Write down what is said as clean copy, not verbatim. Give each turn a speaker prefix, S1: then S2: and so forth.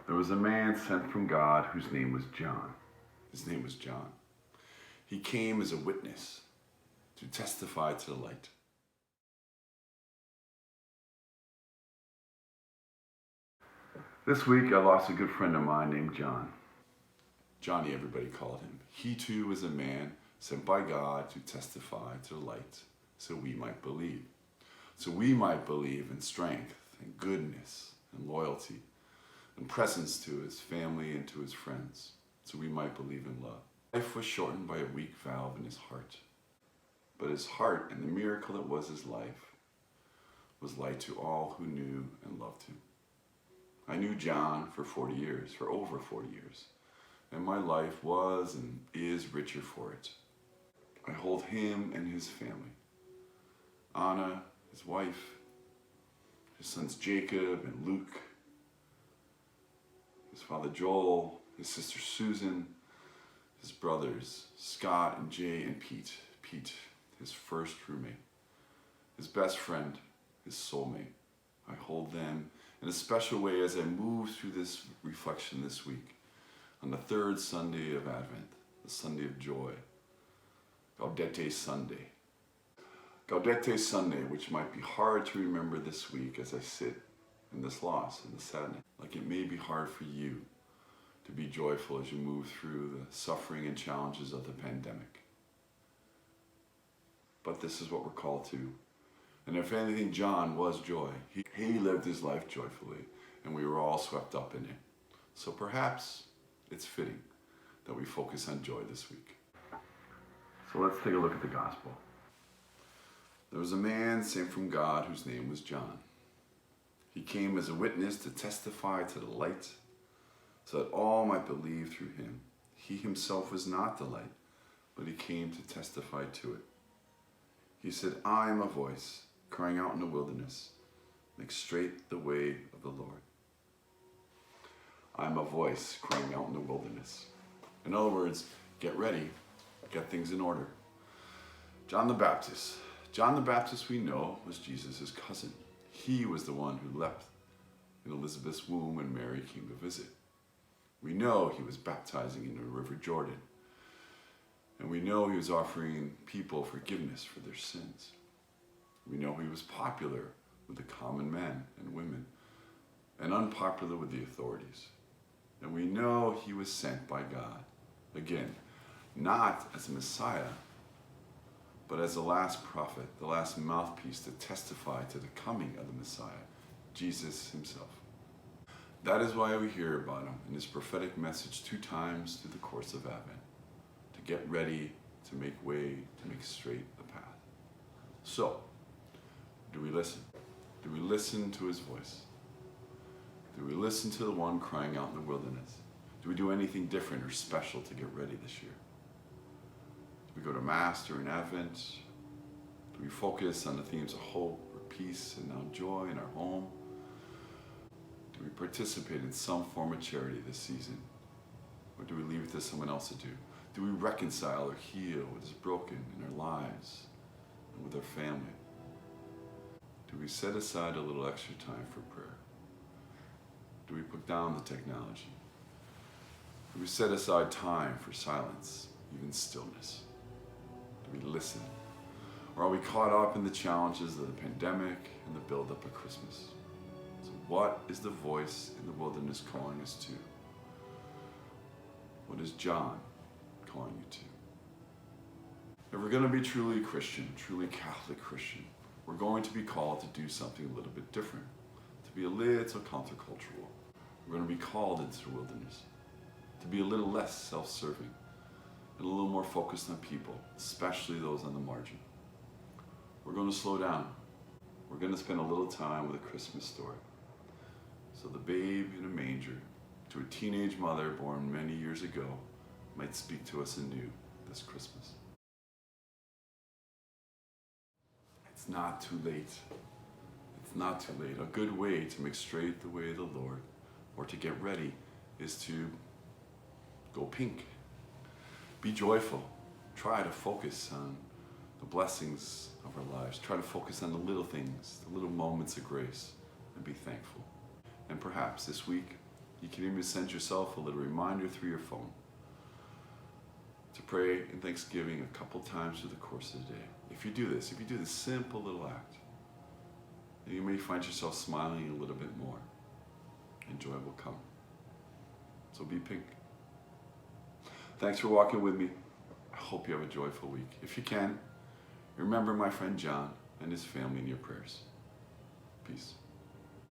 S1: There was a man sent from God whose name was John. His name was John. He came as a witness to testify to the light. This week I lost a good friend of mine named John. Johnny, everybody called him. He too was a man sent by God to testify to the light so we might believe. So we might believe in strength and goodness and loyalty and presence to his family and to his friends. So we might believe in love. Life was shortened by a weak valve in his heart. But his heart and the miracle that was his life was light to all who knew and loved him. I knew John for over 40 years, and my life was and is richer for it. I hold him and his family, Anna, his wife, his sons Jacob and Luke, his father Joel, his sister Susan, his brothers Scott and Jay and Pete, his first roommate, his best friend, his soulmate. I hold them in a special way as I move through this reflection this week on the third Sunday of Advent, the Sunday of joy, Gaudete Sunday. Gaudete Sunday, which might be hard to remember this week as I sit in this loss and the sadness. Like it may be hard for you to be joyful as you move through the suffering and challenges of the pandemic. But this is what we're called to. And if anything, John was joy. He lived his life joyfully, and we were all swept up in it. So perhaps it's fitting that we focus on joy this week. So let's take a look at the gospel. There was a man sent from God whose name was John. He came as a witness to testify to the light, so that all might believe through him. He himself was not the light, but he came to testify to it. He said, I am a voice crying out in the wilderness, make straight the way of the Lord. I am a voice crying out in the wilderness. In other words, get ready, get things in order. John the Baptist we know was Jesus' cousin. He was the one who leapt in Elizabeth's womb when Mary came to visit. We know he was baptizing in the River Jordan. And we know he was offering people forgiveness for their sins. We know he was popular with the common men and women and unpopular with the authorities. And we know he was sent by God. Again, not as a Messiah, but as the last prophet, the last mouthpiece to testify to the coming of the Messiah, Jesus himself. That is why we hear about him in his prophetic message 2 times through the course of Advent, to get ready, to make way, to make straight the path. So, do we listen? Do we listen to his voice? Do we listen to the one crying out in the wilderness? Do we do anything different or special to get ready this year? Do we go to Mass during Advent? Do we focus on the themes of hope or peace and now joy in our home? Do we participate in some form of charity this season? Or do we leave it to someone else to do? Do we reconcile or heal what is broken in our lives and with our family? Do we set aside a little extra time for prayer? Do we put down the technology? Do we set aside time for silence, even stillness? Do we listen? Or are we caught up in the challenges of the pandemic and the buildup of Christmas? So what is the voice in the wilderness calling us to? What is John calling you to? If we're going to be truly Christian, truly Catholic Christian, we're going to be called to do something a little bit different, to be a little countercultural. We're going to be called into the wilderness, to be a little less self-serving and a little more focused on people, especially those on the margin. We're going to slow down. We're going to spend a little time with a Christmas story. So the babe in a manger to a teenage mother born many years ago might speak to us anew this Christmas. It's not too late. It's not too late. A good way to make straight the way of the Lord, or to get ready, is to go pink. Be joyful. Try to focus on the blessings of our lives. Try to focus on the little things, the little moments of grace, and be thankful. And perhaps this week, You can even send yourself a little reminder through your phone to pray in thanksgiving a couple times through the course of the day. If you do this simple little act, then you may find yourself smiling a little bit more, and joy will come. So be pink. Thanks for walking with me. I hope you have a joyful week. If you can, remember my friend John and his family in your prayers. Peace.